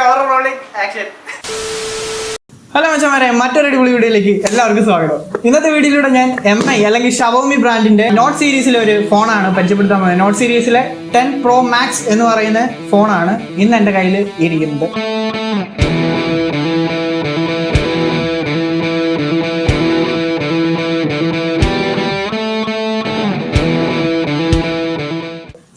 Camera rolling, action. Hello മച്ചന്മാരെ, മറ്റൊരു അടിപൊളി വീഡിയോയിലേക്ക് എല്ലാവർക്കും സ്വാഗതം. ഇന്നത്തെ വീഡിയോയിലൂടെ ഞാൻ MI അല്ലെങ്കിൽ ഷവോമി ബ്രാൻഡിന്റെ നോട്ട് സീരീസിലെ ഒരു ഫോണാണ് പരിചയപ്പെടുത്താൻ പോകുന്നത്. നോട്ട് സീരീസിലെ 10 Pro Max എന്ന് പറയുന്ന ഫോണാണ് ഇന്ന് എൻ്റെ കയ്യിൽ ഇരിക്കുന്നത്.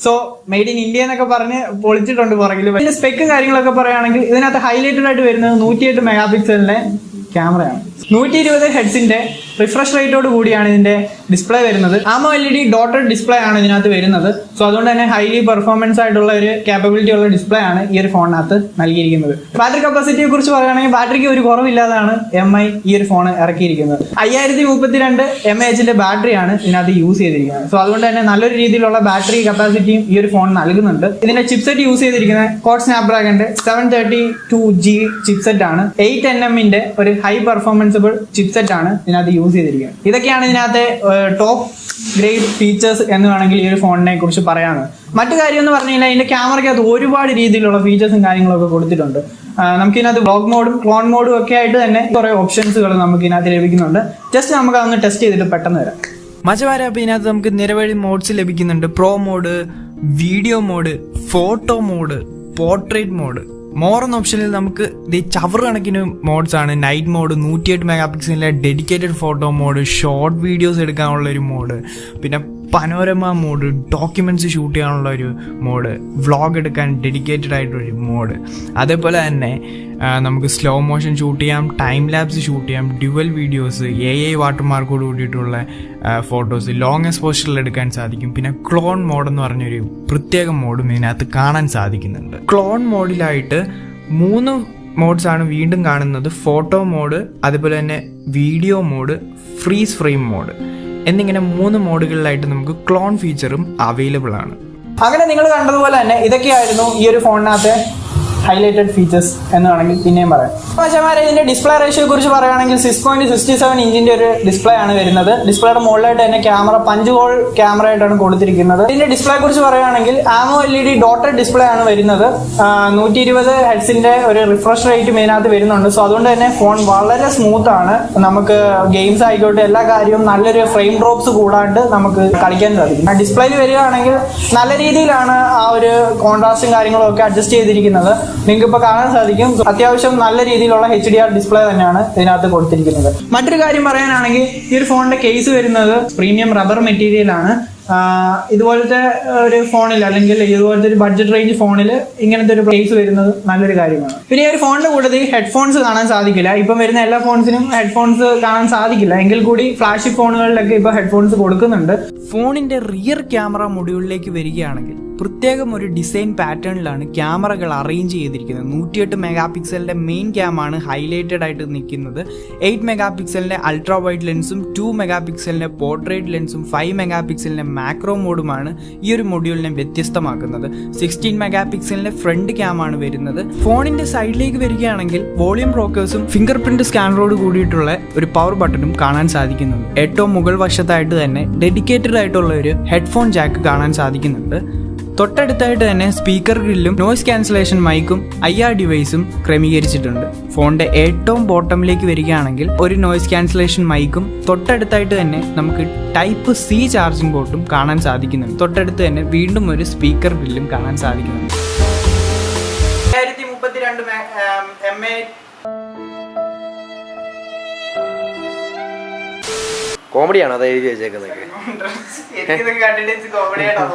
സോ മെയ്ഡ് ഇൻ ഇന്ത്യ എന്നൊക്കെ പറഞ്ഞ് പൊളിച്ചിട്ടുണ്ട് പുറകിൽ. ഇതിന്റെ സ്പെക്കും കാര്യങ്ങളൊക്കെ പറയുകയാണെങ്കിൽ ഇതിനകത്ത് ഹൈലൈറ്റഡ് ആയിട്ട് വരുന്നത് 108 മെഗാ പിക്സലിന്റെ ക്യാമറയാണ്. 120 ഹെഡ്സിന്റെ റിഫ്രഷ് റേറ്റോട് കൂടിയാണ് ഇതിന്റെ ഡിസ്പ്ലേ വരുന്നത്. AMOLED ഡോട്ടഡ് ഡിസ്പ്ലേ ആണ് ഇതിനകത്ത് വരുന്നത്. സോ അതുകൊണ്ട് തന്നെ ഹൈലി പെർഫോമൻസ് ആയിട്ടുള്ള ഒരു കാപ്പബിലിറ്റി ഉള്ള ഡിസ്പ്ലേ ആണ് ഈ ഒരു ഫോണിനകത്ത് നൽകിയിരിക്കുന്നത്. ബാറ്ററി കപ്പാസിറ്റിയെ കുറിച്ച് പറയുകയാണെങ്കിൽ ബാറ്ററിക്ക് ഒരു കുറവില്ലാതാണ് MI ഈ ഒരു ഫോൺ ഇറക്കിയിരിക്കുന്നത്. 5032 mAh ബാറ്ററിയാണ് ഇതിനകത്ത് യൂസ് ചെയ്തിരിക്കുന്നത്. സോ അതുകൊണ്ട് തന്നെ നല്ലൊരു രീതിയിലുള്ള ബാറ്ററി കപ്പാസിറ്റിയും ഈ ഒരു ഫോൺ നൽകുന്നുണ്ട്. ഇതിന്റെ ചിപ്സെറ്റ് യൂസ് ചെയ്തിരിക്കുന്നത് കോഡ് സ്നാപ്ഡ്രാഗന്റെ 732G ചിപ്സെറ്റ് ആണ്. 8nm ഒരു ഹൈ പെർഫോമൻസബിൾ ചിപ്സെറ്റ് ആണ് ഇതിനകത്ത് യൂസ് ചെയ്തിരിക്കുന്നത്. ഇതൊക്കെയാണ് ഇതിനകത്തെ ടോപ്പ് ഗ്രേഡ് ഫീച്ചേഴ്സ് എന്ന് വേണമെങ്കിൽ ഈ ഒരു ഫോണിനെ കുറിച്ച് പറയാവുന്നത്. മറ്റു കാര്യം എന്ന് പറഞ്ഞു കഴിഞ്ഞാൽ ഇതിന്റെ ക്യാമറയ്ക്കകത്ത് ഒരുപാട് രീതിയിലുള്ള ഫീച്ചേഴ്സും കാര്യങ്ങളൊക്കെ കൊടുത്തിട്ടുണ്ട്. നമുക്കിതിനകത്ത് ബ്ലോഗ് മോഡും ക്ലോൺ മോഡും ഒക്കെ ആയിട്ട് തന്നെ കുറെ ഓപ്ഷൻസുകൾ നമുക്ക് ഇതിനകത്ത് ലഭിക്കുന്നുണ്ട്. ജസ്റ്റ് നമുക്ക് അതൊന്ന് ടെസ്റ്റ് ചെയ്തിട്ട് പെട്ടെന്ന് വരാം. മച്ചമാരെ, അപ്പോൾ ഇതിനകത്ത് നമുക്ക് നിരവധി മോഡ്സ് ലഭിക്കുന്നുണ്ട്. Pro mode, video mode, photo mode, portrait mode. More എന്ന ഓപ്ഷനിൽ നമുക്ക് ചവർ കണക്കിന് മോഡ്സ് ആണ്. നൈറ്റ് മോഡ്, 108 മെഗാ പിക്സലിലെ dedicated photo mode, short videos എടുക്കാനുള്ള ഒരു മോഡ്, പിന്നെ പനോരമ മോഡ്, ഡോക്യുമെന്റ്സ് ഷൂട്ട് ചെയ്യാനുള്ള ഒരു മോഡ്, വ്ളോഗ് എടുക്കാൻ ഡെഡിക്കേറ്റഡ് ആയിട്ടൊരു മോഡ്. അതേപോലെ തന്നെ നമുക്ക് സ്ലോ മോഷൻ ഷൂട്ട് ചെയ്യാം, ടൈം ലാപ്സ് ഷൂട്ട് ചെയ്യാം, ഡ്യുവൽ വീഡിയോസ്, AI വാട്ടർമാർക്കോട് കൂടിയിട്ടുള്ള ഫോട്ടോസ് ലോങ് എക്സ്പോഷറിൽ എടുക്കാൻ സാധിക്കും. പിന്നെ ക്ലോൺ മോഡ് എന്ന് പറഞ്ഞൊരു പ്രത്യേക മോഡും ഇതിനകത്ത് കാണാൻ സാധിക്കുന്നുണ്ട്. ക്ലോൺ മോഡിലായിട്ട് 3 മോഡ്സ് ആണ് വീണ്ടും കാണുന്നത്. ഫോട്ടോ മോഡ്, അതുപോലെ തന്നെ video mode, freeze frame mode എന്നിങ്ങനെ 3 മോഡുകളിലായിട്ട് നമുക്ക് ക്ലോൺ ഫീച്ചറും അവൈലബിൾ ആണ്. അങ്ങനെ നിങ്ങൾ കണ്ടതുപോലെ തന്നെ ഇതൊക്കെയായിരുന്നു ഈ ഒരു ഫോണിനകത്തെ ഹൈലൈറ്റഡ് ഫീച്ചേഴ്സ് എന്ന് വേണമെങ്കിൽ പിന്നെയും പറയാം. മച്ചന്മാരെ, ഇതിന്റെ ഡിസ്പ്ലേ റേഷ്യോയെ കുറിച്ച് പറയുകയാണെങ്കിൽ 6.67 ഇഞ്ചിന്റെ ഒരു ഡിസ്പ്ലേ ആണ് വരുന്നത്. ഡിസ്പ്ലേയുടെ മുകളിലായിട്ട് തന്നെ ക്യാമറ പഞ്ച് ഹോൾ ക്യാമറ ആയിട്ടാണ് കൊടുത്തിരിക്കുന്നത്. ഇതിന്റെ ഡിസ്പ്ലേ കുറിച്ച് പറയുകയാണെങ്കിൽ AMOLED ഡോട്ടഡ് ഡിസ്പ്ലേ ആണ് വരുന്നത്. 120 ഹെഡ്സിന്റെ ഒരു റിഫ്രഷ് റേറ്റ് ഇതിനകത്ത് വരുന്നുണ്ട്. സോ അതുകൊണ്ട് തന്നെ ഫോൺ വളരെ സ്മൂത്ത് ആണ്. നമുക്ക് ഗെയിംസ് ആയിക്കോട്ടെ എല്ലാ കാര്യവും നല്ലൊരു ഫ്രെയിം ഡ്രോപ്സ് കൂടാണ്ട് നമുക്ക് കളിക്കാൻ സാധിക്കും. ഡിസ്പ്ലേയിൽ വരികയാണെങ്കിൽ നല്ല രീതിയിലാണ് ആ ഒരു കോൺട്രാസ്റ്റും കാര്യങ്ങളും ഒക്കെ അഡ്ജസ്റ്റ് ചെയ്തിരിക്കുന്നത്. നിങ്ങൾക്ക് ഇപ്പോൾ കാണാൻ സാധിക്കും. അത്യാവശ്യം നല്ല രീതിയിലുള്ള HDR ഡിസ്പ്ലേ തന്നെയാണ് ഇതിനകത്ത് കൊടുത്തിരിക്കുന്നത്. മറ്റൊരു കാര്യം പറയാനാണെങ്കിൽ ഈ ഒരു ഫോണിന്റെ കേസ് വരുന്നത് പ്രീമിയം റബ്ബർ മെറ്റീരിയൽ ആണ്. ഇതുപോലത്തെ ഒരു ഫോണിൽ അല്ലെങ്കിൽ ഇതുപോലത്തെ ഒരു ബഡ്ജറ്റ് റേഞ്ച് ഫോണിൽ ഇങ്ങനത്തെ ഒരു കേസ് വരുന്നത് നല്ലൊരു കാര്യമാണ്. പിന്നെ ഈ ഒരു ഫോണിന്റെ കൂട്ടത്തിൽ ഹെഡ്ഫോൺസ് കാണാൻ സാധിക്കില്ല. ഇപ്പം വരുന്ന എല്ലാ ഫോൺസിനും ഹെഡ്ഫോൺസ് കാണാൻ സാധിക്കില്ല. എങ്കിൽ കൂടി ഫ്ലാഷ് ഫോണുകളിലൊക്കെ ഇപ്പോൾ ഹെഡ്ഫോൺസ് കൊടുക്കുന്നുണ്ട്. ഫോണിന്റെ റിയർ ക്യാമറ മൊഡ്യൂളിലേക്ക് വരികയാണെങ്കിൽ പ്രത്യേകം ഒരു ഡിസൈൻ പാറ്റേണിലാണ് ക്യാമറകൾ അറേഞ്ച് ചെയ്തിരിക്കുന്നത്. 108 മെഗാ പിക്സലിന്റെ മെയിൻ ക്യാമാണ് ഹൈലൈറ്റഡ് ആയിട്ട് നിൽക്കുന്നത്. 8 മെഗാ പിക്സലിന്റെ അൾട്രാ വൈഡ് ലെൻസും 2 മെഗാ പിക്സലിന്റെ പോർട്രേറ്റ് ലെൻസും 5 മെഗാ പിക്സലിന്റെ മാക്രോ മോഡുമാണ് ഈ ഒരു മൊഡ്യൂളിനെ വ്യത്യസ്തമാക്കുന്നത്. 16 മെഗാ പിക്സലിന്റെ ഫ്രണ്ട് ക്യാമാണ് വരുന്നത്. ഫോണിന്റെ സൈഡിലേക്ക് വരികയാണെങ്കിൽ വോളിയം റോക്കേഴ്സും ഫിംഗർ പ്രിന്റ് സ്കാനറോട് കൂടിയിട്ടുള്ള ഒരു പവർ ബട്ടണും കാണാൻ സാധിക്കുന്നുണ്ട്. ഏറ്റവും മുകൾ വശത്തായിട്ട് തന്നെ ഡെഡിക്കേറ്റഡ് ആയിട്ടുള്ള ഒരു ഹെഡ്ഫോൺ ജാക്ക് കാണാൻ സാധിക്കുന്നുണ്ട്. തൊട്ടടുത്തായിട്ട് തന്നെ സ്പീക്കർ ഗ്രില്ലും നോയ്സ് ക്യാൻസലേഷൻ മൈക്കും IR ഡിവൈസും ക്രമീകരിച്ചിട്ടുണ്ട്. ഫോണിന്റെ ഏറ്റവും ബോട്ടമിലേക്ക് വരികയാണെങ്കിൽ ഒരു നോയ്സ് ക്യാൻസലേഷൻ മൈക്കും തൊട്ടടുത്തായിട്ട് തന്നെ നമുക്ക് ടൈപ്പ് C ചാർജിംഗ് പോർട്ടും കാണാൻ സാധിക്കുന്നുണ്ട്. തൊട്ടടുത്ത് തന്നെ വീണ്ടും ഒരു സ്പീക്കർ ഗ്രില്ലും കാണാൻ സാധിക്കുന്നുണ്ട്. 5032 mAh കോമഡിയാണോ അത് എഴുതി വെച്ചേക്കുന്നത്? കോമഡിയാണോ?